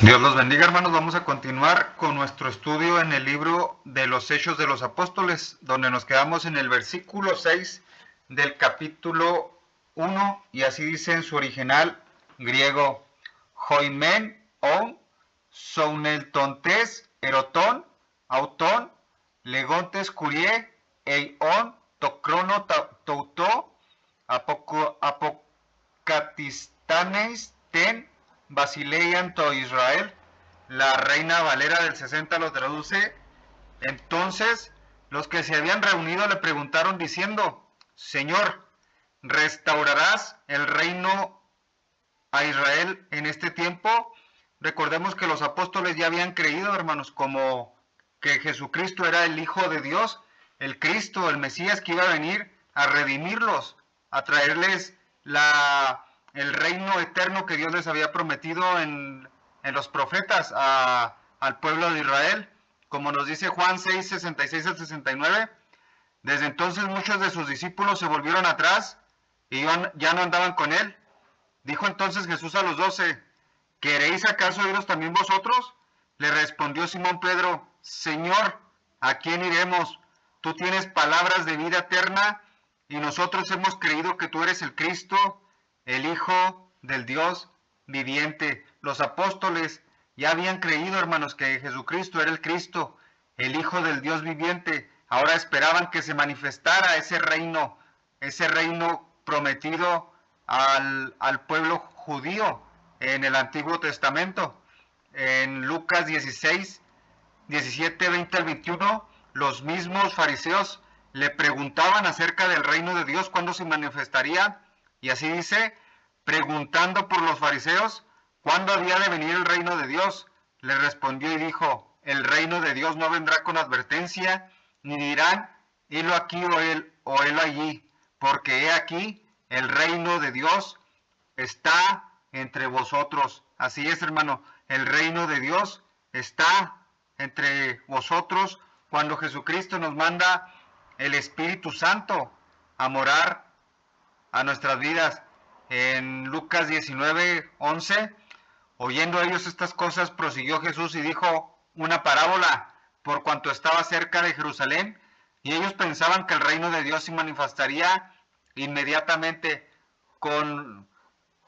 Dios los bendiga, hermanos. Vamos a continuar con nuestro estudio en el libro de los Hechos de los Apóstoles, donde nos quedamos en el versículo 6 del capítulo 1, y así dice en su original griego: Hoimen on souneltontes eroton auton legontes curie eion tocrono touto apocatistanes ten Basileian to Israel. La Reina Valera del 60 lo traduce: entonces los que se habían reunido le preguntaron diciendo: Señor, ¿restaurarás el reino a Israel en este tiempo? Recordemos que los apóstoles ya habían creído, hermanos, como que Jesucristo era el Hijo de Dios, el Cristo, el Mesías, que iba a venir a redimirlos, a traerles el reino eterno que Dios les había prometido en los profetas al pueblo de Israel. Como nos dice Juan 6, 66 al 69, desde entonces muchos de sus discípulos se volvieron atrás y ya no andaban con él. Dijo entonces Jesús a los 12: ¿queréis acaso iros también vosotros? Le respondió Simón Pedro: Señor, ¿a quién iremos? Tú tienes palabras de vida eterna, y nosotros hemos creído que tú eres el Cristo, el Hijo del Dios viviente. Los apóstoles ya habían creído, hermanos, que Jesucristo era el Cristo, el Hijo del Dios viviente. Ahora esperaban que se manifestara ese reino prometido al pueblo judío en el Antiguo Testamento. En Lucas 16, 17, 20 al 21, los mismos fariseos le preguntaban acerca del reino de Dios, cuándo se manifestaría, y así dice: preguntando por los fariseos cuándo había de venir el reino de Dios, le respondió y dijo: el reino de Dios no vendrá con advertencia, ni dirán, helo aquí o helo allí, porque he aquí, el reino de Dios está entre vosotros. Así es, hermano, el reino de Dios está entre vosotros cuando Jesucristo nos manda el Espíritu Santo a morar a nuestras vidas. En Lucas 19, 11, oyendo ellos estas cosas, prosiguió Jesús y dijo una parábola, por cuanto estaba cerca de Jerusalén, y ellos pensaban que el reino de Dios se manifestaría inmediatamente.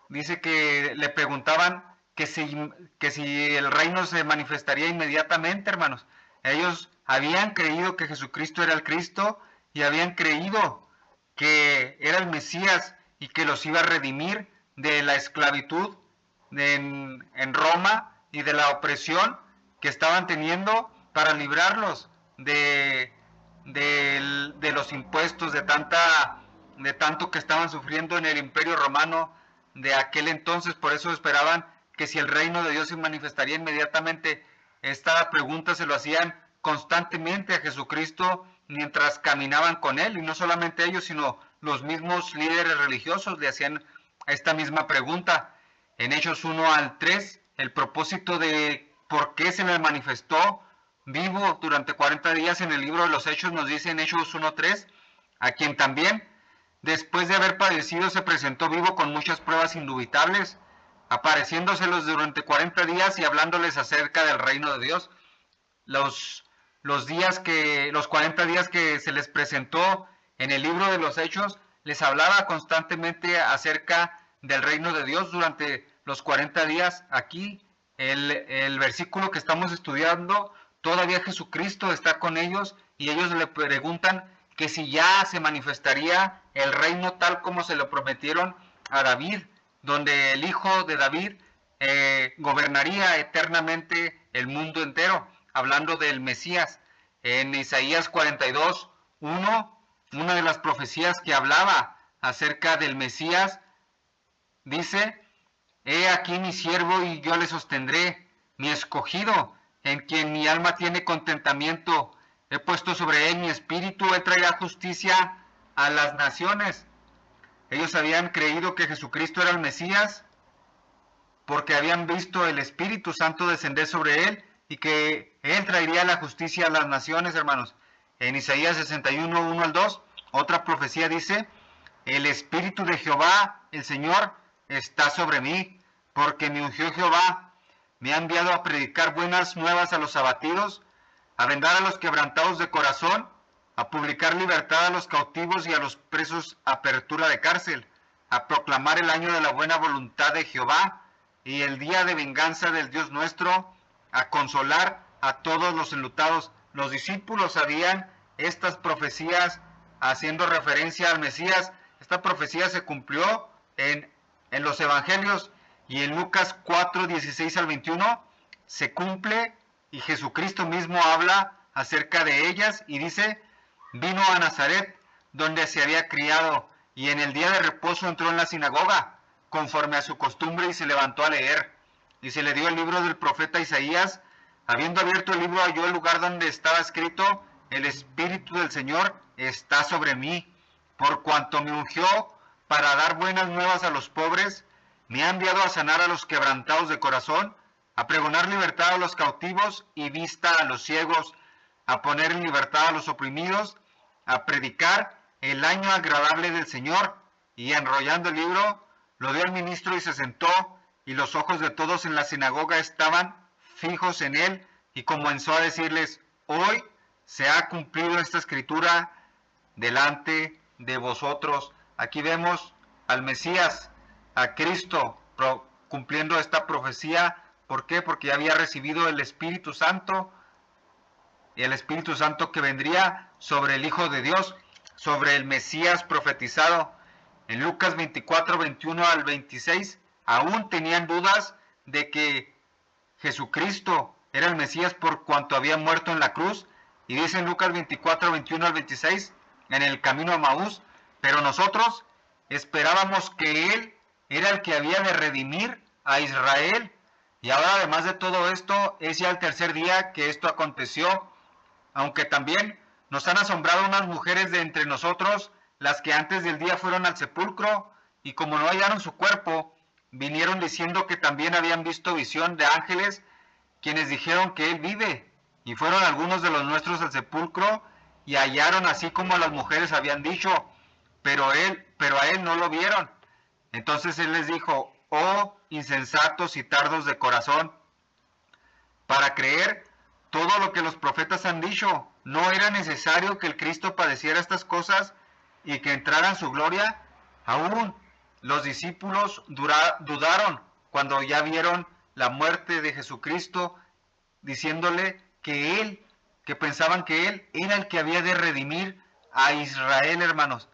Dice que le preguntaban que si el reino se manifestaría inmediatamente, hermanos. Ellos habían creído que Jesucristo era el Cristo, y habían creído que era el Mesías y que los iba a redimir de la esclavitud en Roma y de la opresión que estaban teniendo, para librarlos de los impuestos, de tanto que estaban sufriendo en el Imperio Romano de aquel entonces. Por eso esperaban que si el reino de Dios se manifestaría inmediatamente. Esta pregunta se lo hacían constantemente a Jesucristo mientras caminaban con él, y no solamente ellos, sino los mismos líderes religiosos le hacían esta misma pregunta. En Hechos 1 al 3, el propósito de por qué se le manifestó vivo durante 40 días en el libro de los Hechos nos dice en Hechos 1:3, a quien también, después de haber padecido, se presentó vivo con muchas pruebas indubitables, apareciéndoselos durante 40 días y hablándoles acerca del reino de Dios. Los 40 días que se les presentó en el libro de los Hechos, les hablaba constantemente acerca del reino de Dios durante los 40 días. Aquí, el versículo que estamos estudiando, todavía Jesucristo está con ellos, y ellos le preguntan que si ya se manifestaría el reino tal como se lo prometieron a David, donde el hijo de David gobernaría eternamente el mundo entero, hablando del Mesías. En Isaías 42, 1, una de las profecías que hablaba acerca del Mesías, dice: he aquí mi siervo y yo le sostendré, mi escogido, en quien mi alma tiene contentamiento. He puesto sobre él mi espíritu, él traerá justicia a las naciones. Ellos habían creído que Jesucristo era el Mesías porque habían visto el Espíritu Santo descender sobre él, y que él traería la justicia a las naciones, hermanos. En Isaías 61, 1 al 2, otra profecía dice: el Espíritu de Jehová, el Señor, está sobre mí, porque me ungió Jehová me ha enviado a predicar buenas nuevas a los abatidos, a vendar a los quebrantados de corazón, a publicar libertad a los cautivos y a los presos apertura de cárcel, a proclamar el año de la buena voluntad de Jehová y el día de venganza del Dios nuestro, a consolar a todos los enlutados. Los discípulos sabían estas profecías haciendo referencia al Mesías. Esta profecía se cumplió en los evangelios, y en Lucas 4, 16 al 21 se cumple, y Jesucristo mismo habla acerca de ellas y dice: vino a Nazaret, donde se había criado, y en el día de reposo entró en la sinagoga, conforme a su costumbre, y se levantó a leer. Y se le dio el libro del profeta Isaías. Habiendo abierto el libro, halló el lugar donde estaba escrito: el Espíritu del Señor está sobre mí, por cuanto me ungió para dar buenas nuevas a los pobres, me ha enviado a sanar a los quebrantados de corazón, a pregonar libertad a los cautivos y vista a los ciegos, a poner en libertad a los oprimidos, a predicar el año agradable del Señor. Y enrollando el libro, lo dio al ministro y se sentó, y los ojos de todos en la sinagoga estaban fijos en él, y comenzó a decirles: hoy se ha cumplido esta escritura delante de vosotros. Aquí vemos al Mesías, a Cristo, cumpliendo esta profecía. ¿Por qué? Porque ya había recibido el Espíritu Santo, y el Espíritu Santo que vendría sobre el Hijo de Dios, sobre el Mesías profetizado. En Lucas 24, 21 al 26, aún tenían dudas de que Jesucristo era el Mesías por cuanto había muerto en la cruz. Y dice en Lucas 24, 21 al 26, en el camino a Maús: pero nosotros esperábamos que Él era el que había de redimir a Israel. Y ahora, además de todo esto, es ya el tercer día que esto aconteció. Aunque también nos han asombrado unas mujeres de entre nosotros, las que antes del día fueron al sepulcro, y como no hallaron su cuerpo, vinieron diciendo que también habían visto visión de ángeles, quienes dijeron que Él vive. Y fueron algunos de los nuestros al sepulcro, y hallaron así como las mujeres habían dicho, pero a Él no lo vieron. Entonces Él les dijo: oh insensatos y tardos de corazón, para creer todo lo que los profetas han dicho. ¿No era necesario que el Cristo padeciera estas cosas y que entrara en su gloria? Aún los discípulos dudaron cuando ya vieron la muerte de Jesucristo, diciéndole que pensaban que Él era el que había de redimir a Israel, hermanos.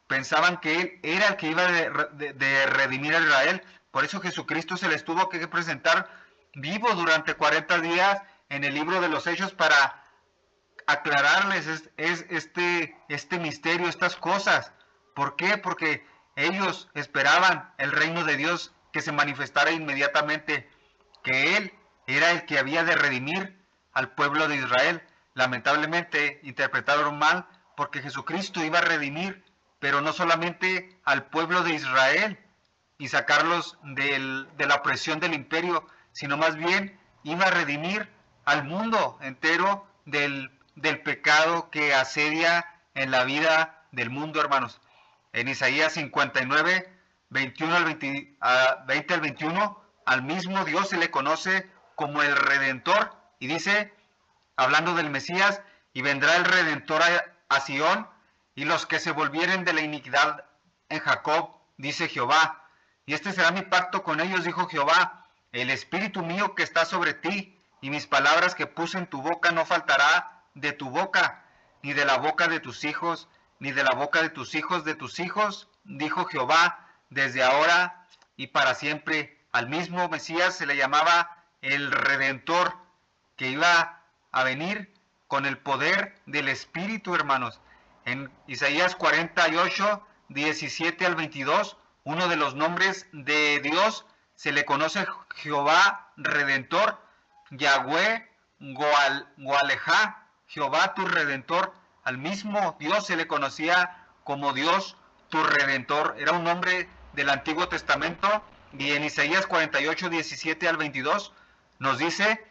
Pensaban que Él era el que iba de redimir a Israel. Por eso Jesucristo se les tuvo que presentar vivo durante 40 días en el libro de los Hechos para aclararles este misterio, estas cosas. ¿Por qué? Porque ellos esperaban el reino de Dios que se manifestara inmediatamente, que Él era el que había de redimir al pueblo de Israel. Lamentablemente interpretaron mal, porque Jesucristo iba a redimir, pero no solamente al pueblo de Israel y sacarlos de la opresión del imperio, sino más bien iba a redimir al mundo entero del pecado que asedia en la vida del mundo, hermanos. En Isaías 59, 21 al 20 al 21, al mismo Dios se le conoce como el Redentor, y dice, hablando del Mesías: y vendrá el Redentor a Sión, y los que se volvieren de la iniquidad en Jacob, dice Jehová. Y este será mi pacto con ellos, dijo Jehová: el espíritu mío que está sobre ti, y mis palabras que puse en tu boca no faltará de tu boca, ni de la boca de tus hijos, ni de la boca de tus hijos, dijo Jehová, desde ahora y para siempre. Al mismo Mesías se le llamaba el Redentor, que iba a venir con el poder del Espíritu, hermanos. En Isaías 48, 17 al 22, uno de los nombres de Dios se le conoce Jehová Redentor, Yahweh Goalejá, Jehová tu Redentor. Al mismo Dios se le conocía como Dios tu Redentor. Era un nombre del Antiguo Testamento. Y en Isaías 48, 17 al 22 nos dice: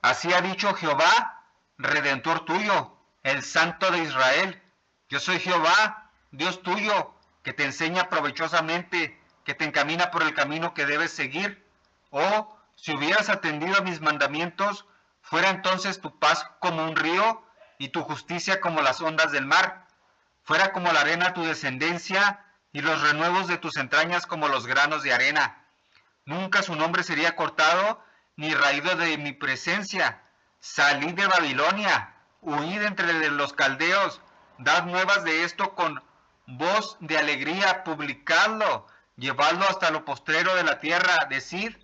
así ha dicho Jehová, Redentor tuyo, el Santo de Israel: yo soy Jehová, Dios tuyo, que te enseña provechosamente, que te encamina por el camino que debes seguir. Oh, Si hubieras atendido a mis mandamientos, fuera entonces tu paz como un río y tu justicia como las ondas del mar. Fuera como la arena tu descendencia y los renuevos de tus entrañas como los granos de arena. Nunca su nombre sería cortado ni raído de mi presencia. Salid de Babilonia, huid entre los caldeos, dad nuevas de esto con voz de alegría, publicadlo, llevadlo hasta lo postrero de la tierra, decid,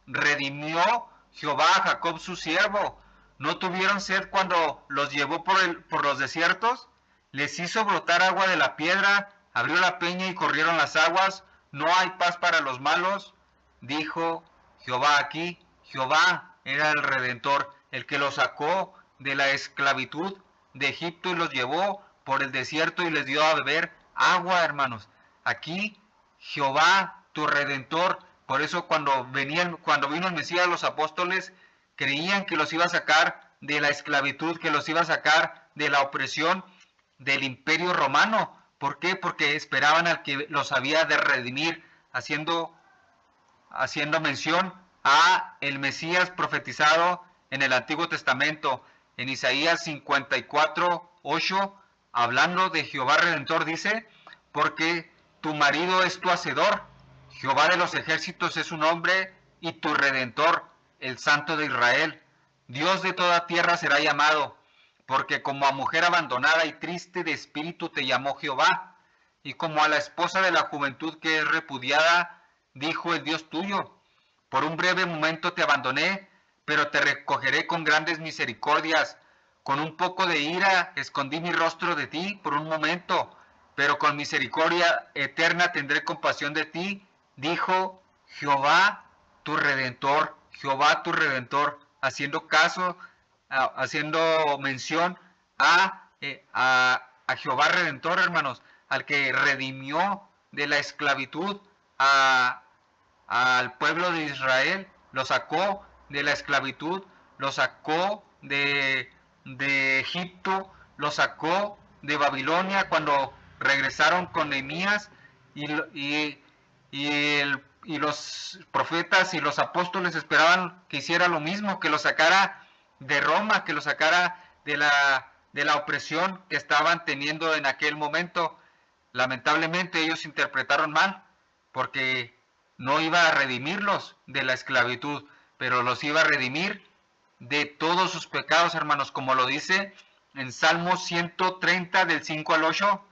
redimió Jehová a Jacob su siervo. ¿No tuvieron sed cuando los llevó por los desiertos? Les hizo brotar agua de la piedra, abrió la peña y corrieron las aguas. No hay paz para los malos, dijo Jehová aquí. Jehová era el Redentor, el que los sacó de la esclavitud de Egipto y los llevó por el desierto y les dio a beber agua, hermanos. Aquí Jehová, tu Redentor. Por eso cuando vino el Mesías, los apóstoles creían que los iba a sacar de la esclavitud, que los iba a sacar de la opresión del imperio romano. ¿Por qué? Porque esperaban al que los había de redimir, haciendo mención a el Mesías profetizado en el Antiguo Testamento. En Isaías 54:8, hablando de Jehová Redentor, dice, porque tu marido es tu hacedor, Jehová de los ejércitos es su nombre, y tu Redentor, el Santo de Israel. Dios de toda tierra será llamado, porque como a mujer abandonada y triste de espíritu te llamó Jehová, y como a la esposa de la juventud que es repudiada, dijo el Dios tuyo. Por un breve momento te abandoné, pero te recogeré con grandes misericordias. Con un poco de ira escondí mi rostro de ti por un momento, pero con misericordia eterna tendré compasión de ti, dijo Jehová tu Redentor, Jehová tu Redentor, haciendo mención a Jehová Redentor, hermanos, al que redimió de la esclavitud al pueblo de Israel, lo sacó de la esclavitud, lo sacó de Egipto, lo sacó de Babilonia cuando regresaron con Nehemías y, y los profetas y los apóstoles esperaban que hiciera lo mismo, que lo sacara de Roma, que lo sacara de la opresión que estaban teniendo en aquel momento. Lamentablemente ellos interpretaron mal, porque no iba a redimirlos de la esclavitud, pero los iba a redimir de todos sus pecados, hermanos, como lo dice en Salmo 130 del 5 al 8.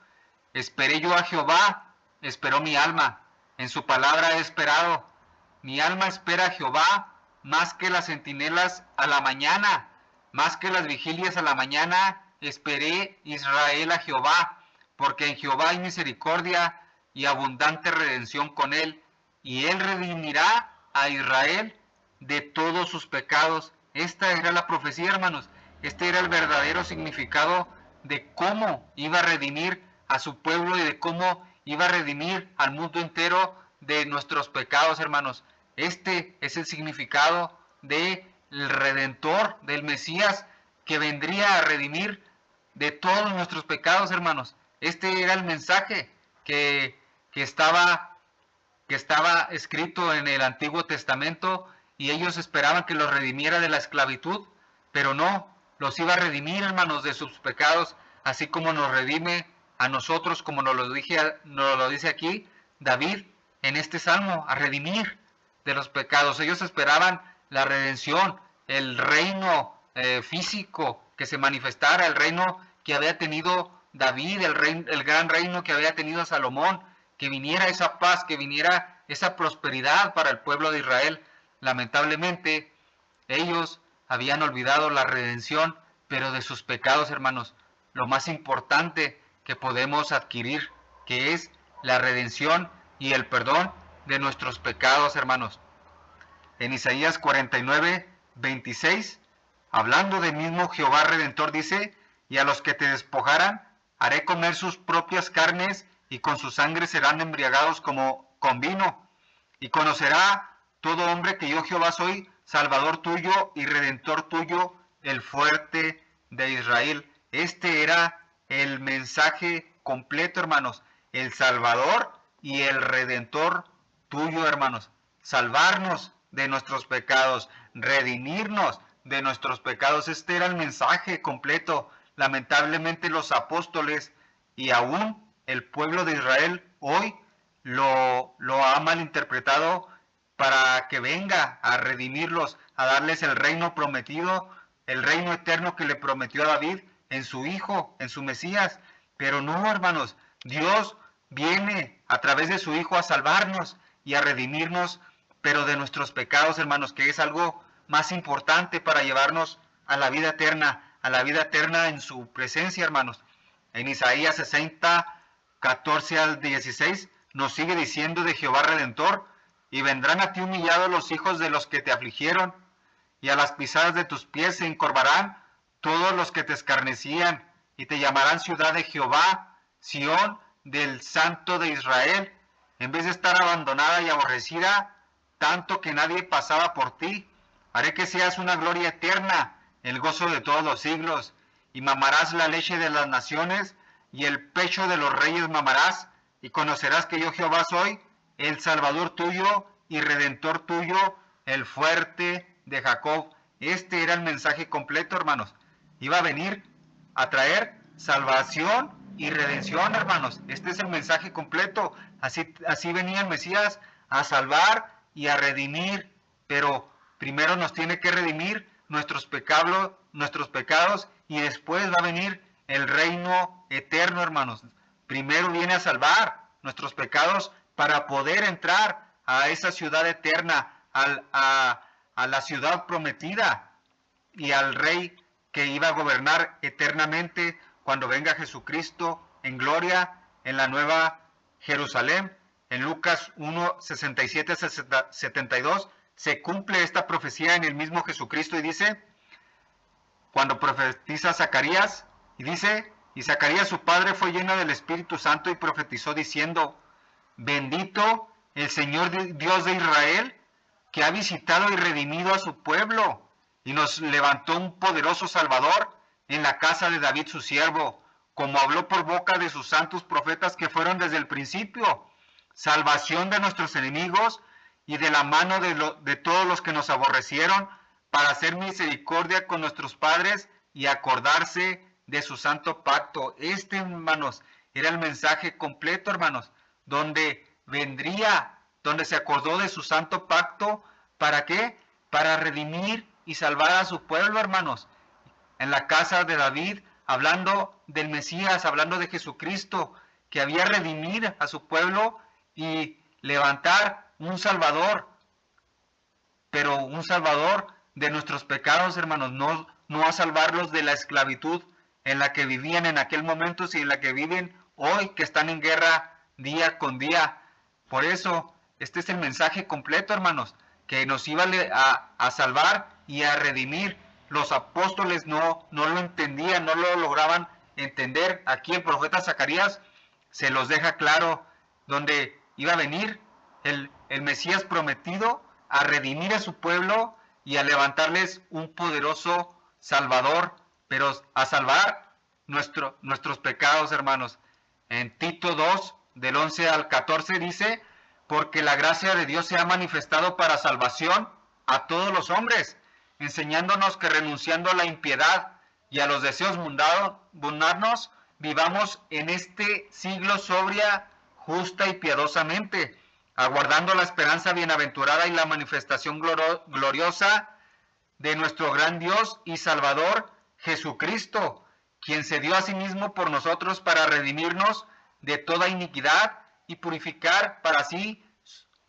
Esperé yo a Jehová, esperó mi alma, en su palabra he esperado. Mi alma espera a Jehová más que las centinelas a la mañana, más que las vigilias a la mañana, esperé Israel a Jehová, porque en Jehová hay misericordia y abundante redención con él, y él redimirá a Israel de todos sus pecados. Esta era la profecía, hermanos. Este era el verdadero significado de cómo iba a redimir a su pueblo y de cómo iba a redimir al mundo entero de nuestros pecados, hermanos. Este es el significado del Redentor, del Mesías, que vendría a redimir de todos nuestros pecados, hermanos. Este era el mensaje que estaba escrito en el Antiguo Testamento, y ellos esperaban que los redimiera de la esclavitud, pero no, los iba a redimir, hermanos, de sus pecados, así como nos redime a nosotros, como nos lo dice aquí David en este salmo, a redimir de los pecados. Ellos esperaban la redención, el reino físico que se manifestara, el reino que había tenido David, el gran reino que había tenido Salomón, que viniera esa paz, que viniera esa prosperidad para el pueblo de Israel. Lamentablemente, ellos habían olvidado la redención, pero de sus pecados, hermanos, lo más importante que podemos adquirir, que es la redención y el perdón de nuestros pecados, hermanos. En Isaías 49:26, hablando del mismo Jehová Redentor, dice, y a los que te despojaran, haré comer sus propias carnes, y con su sangre serán embriagados como con vino. Y conocerá todo hombre que yo Jehová soy, Salvador tuyo y Redentor tuyo, el fuerte de Israel. Este era el mensaje completo, hermanos. El Salvador y el Redentor tuyo, hermanos. Salvarnos de nuestros pecados, redimirnos de nuestros pecados. Este era el mensaje completo. Lamentablemente los apóstoles y aún el pueblo de Israel hoy lo ha malinterpretado para que venga a redimirlos, a darles el reino prometido, el reino eterno que le prometió a David en su Hijo, en su Mesías. Pero no, hermanos, Dios viene a través de su Hijo a salvarnos y a redimirnos, pero de nuestros pecados, hermanos, que es algo más importante para llevarnos a la vida eterna en su presencia, hermanos. En Isaías 60, 14 al 16, nos sigue diciendo de Jehová Redentor: y vendrán a ti humillados los hijos de los que te afligieron, y a las pisadas de tus pies se encorvarán todos los que te escarnecían, y te llamarán ciudad de Jehová, Sión del Santo de Israel, en vez de estar abandonada y aborrecida, tanto que nadie pasaba por ti. Haré que seas una gloria eterna, el gozo de todos los siglos, y mamarás la leche de las naciones, y el pecho de los reyes mamarás, y conocerás que yo Jehová soy, el Salvador tuyo y Redentor tuyo, el fuerte de Jacob. Este era el mensaje completo, hermanos. Iba a venir a traer salvación y redención, hermanos. Este es el mensaje completo. Así venía el Mesías a salvar y a redimir, pero primero nos tiene que redimir nuestros pecados, y después va a venir el reino eterno, hermanos. Primero viene a salvar nuestros pecados para poder entrar a esa ciudad eterna, a la ciudad prometida y al Rey que iba a gobernar eternamente cuando venga Jesucristo en gloria en la nueva Jerusalén. En Lucas 1, 67 a 72 se cumple esta profecía en el mismo Jesucristo, y dice, cuando profetiza Zacarías, y dice, y Zacarías su padre fue lleno del Espíritu Santo y profetizó diciendo: bendito el Señor Dios de Israel, que ha visitado y redimido a su pueblo, y nos levantó un poderoso Salvador en la casa de David su siervo, como habló por boca de sus santos profetas que fueron desde el principio, salvación de nuestros enemigos y de la mano de todos los que nos aborrecieron, para hacer misericordia con nuestros padres y acordarse de su santo pacto. Este, hermanos, era el mensaje completo, hermanos, donde vendría, donde se acordó de su santo pacto. ¿Para qué? Para redimir y salvar a su pueblo, hermanos. En la casa de David, hablando del Mesías, hablando de Jesucristo, que había redimir a su pueblo y levantar un Salvador, pero un Salvador de nuestros pecados, hermanos, no a salvarlos de la esclavitud en la que vivían en aquel momento, sino en la que viven hoy, que están en guerra día con día. Por eso, este es el mensaje completo, hermanos, que nos iba a salvar y a redimir. Los apóstoles no lo entendían, no lo lograban entender. Aquí el profeta Zacarías se los deja claro, donde iba a venir el Mesías prometido a redimir a su pueblo y a levantarles un poderoso Salvador, pero a salvar nuestros pecados, hermanos. En Tito 2, del 11 al 14 dice: porque la gracia de Dios se ha manifestado para salvación a todos los hombres, enseñándonos que renunciando a la impiedad y a los deseos mundanos, vivamos en este siglo sobria, justa y piadosamente, aguardando la esperanza bienaventurada y la manifestación gloriosa de nuestro gran Dios y Salvador Jesucristo, quien se dio a sí mismo por nosotros para redimirnos de toda iniquidad y purificar para sí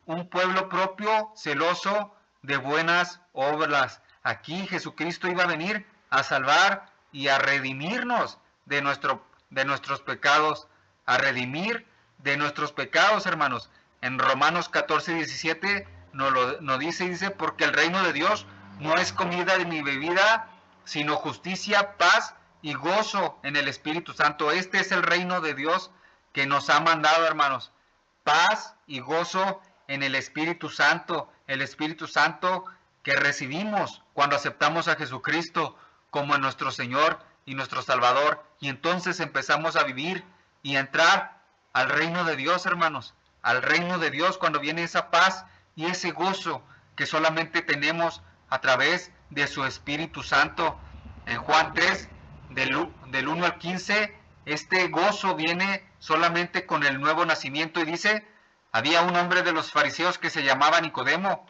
un pueblo propio, celoso de buenas obras. Aquí Jesucristo iba a venir a salvar y a redimirnos de nuestros pecados, a redimir de nuestros pecados, hermanos. En Romanos 14, 17 nos dice, porque el reino de Dios no es comida ni bebida, sino justicia, paz y gozo en el Espíritu Santo. Este es el reino de Dios que nos ha mandado, hermanos. Paz y gozo en el Espíritu Santo. El Espíritu Santo que recibimos cuando aceptamos a Jesucristo como nuestro Señor y nuestro Salvador. Y entonces empezamos a vivir y a entrar al reino de Dios, hermanos. Al reino de Dios, cuando viene esa paz y ese gozo que solamente tenemos a través de su Espíritu Santo. En Juan 3, del 1 al 15, este gozo viene solamente con el nuevo nacimiento y dice, había un hombre de los fariseos que se llamaba Nicodemo,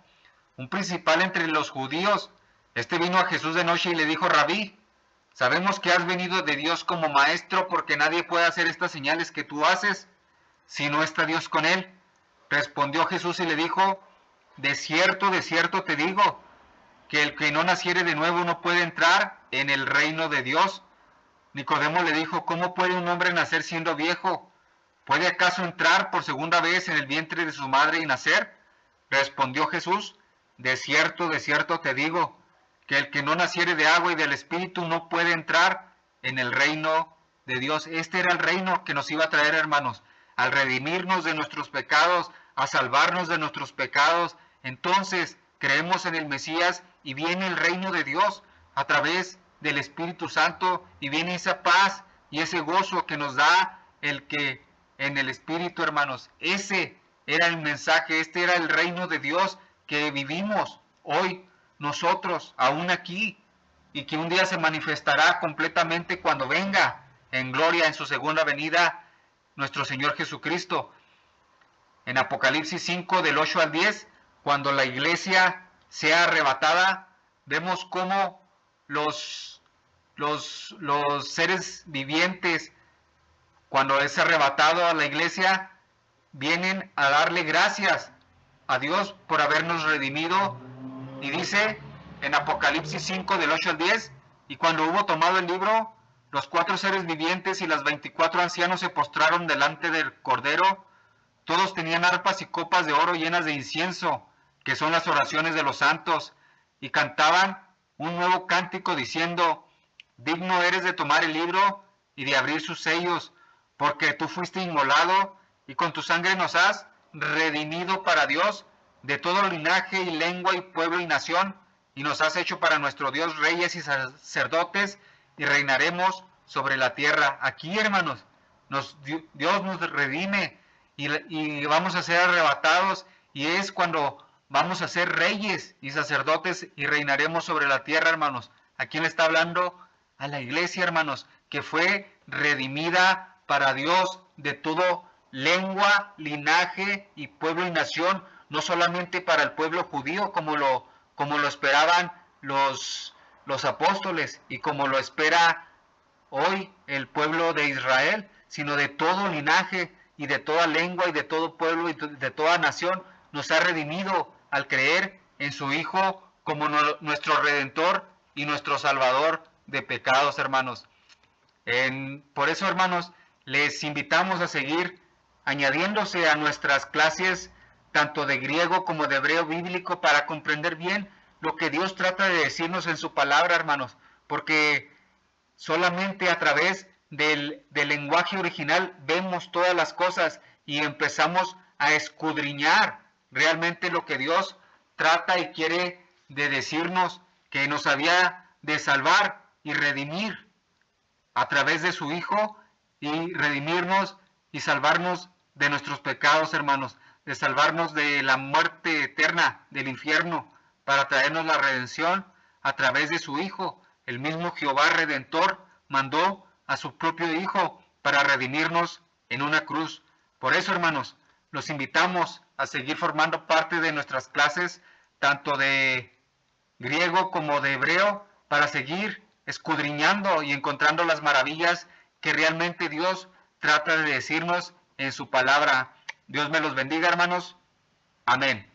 un principal entre los judíos. Este vino a Jesús de noche y le dijo, Rabí, sabemos que has venido de Dios como maestro, porque nadie puede hacer estas señales que tú haces si no está Dios con él. Respondió Jesús y le dijo, de cierto te digo, que el que no naciere de nuevo no puede entrar en el reino de Dios. Nicodemo le dijo, ¿cómo puede un hombre nacer siendo viejo? ¿Puede acaso entrar por segunda vez en el vientre de su madre y nacer? Respondió Jesús, de cierto te digo, que el que no naciere de agua y del Espíritu no puede entrar en el reino de Dios. Este era el reino que nos iba a traer, hermanos, al redimirnos de nuestros pecados, a salvarnos de nuestros pecados. Entonces creemos en el Mesías y viene el reino de Dios a través del Espíritu Santo, y viene esa paz y ese gozo que nos da el que en el Espíritu, hermanos. Ese era el mensaje, este era el reino de Dios que vivimos hoy nosotros, aún aquí, y que un día se manifestará completamente cuando venga en gloria en su segunda venida nuestro Señor Jesucristo. En Apocalipsis 5, del 8 al 10, cuando la iglesia sea arrebatada, vemos cómo los seres vivientes, cuando es arrebatado a la iglesia, vienen a darle gracias a Dios por habernos redimido. Y dice en Apocalipsis 5, del 8 al 10, y cuando hubo tomado el libro, los 4 seres vivientes y los 24 ancianos se postraron delante del Cordero. Todos tenían arpas y copas de oro llenas de incienso, que son las oraciones de los santos, y cantaban un nuevo cántico diciendo, digno eres de tomar el libro y de abrir sus sellos, porque tú fuiste inmolado y con tu sangre nos has redimido para Dios de todo linaje y lengua y pueblo y nación, y nos has hecho para nuestro Dios reyes y sacerdotes, y reinaremos sobre la tierra. Aquí, hermanos, Dios nos redime y vamos a ser arrebatados, y es cuando vamos a ser reyes y sacerdotes y reinaremos sobre la tierra, hermanos. ¿A quién le está hablando? A la iglesia, hermanos, que fue redimida para Dios de todo lengua, linaje y pueblo y nación, no solamente para el pueblo judío como lo esperaban los apóstoles y como lo espera hoy el pueblo de Israel, sino de todo linaje y de toda lengua y de todo pueblo y de toda nación. Nos ha redimido al creer en su Hijo como nuestro Redentor y nuestro Salvador de pecados, hermanos. Por eso, hermanos, les invitamos a seguir añadiéndose a nuestras clases tanto de griego como de hebreo bíblico para comprender bien lo que Dios trata de decirnos en su palabra, hermanos, porque solamente a través del lenguaje original vemos todas las cosas y empezamos a escudriñar realmente lo que Dios trata y quiere de decirnos, que nos había de salvar y redimir a través de su Hijo, y redimirnos y salvarnos de nuestros pecados, hermanos, de salvarnos de la muerte eterna, del infierno, para traernos la redención a través de su Hijo. El mismo Jehová Redentor mandó a su propio Hijo para redimirnos en una cruz. Por eso, hermanos, los invitamos a seguir formando parte de nuestras clases, tanto de griego como de hebreo, para seguir escudriñando y encontrando las maravillas que realmente Dios trata de decirnos en su palabra. Dios me los bendiga, hermanos. Amén.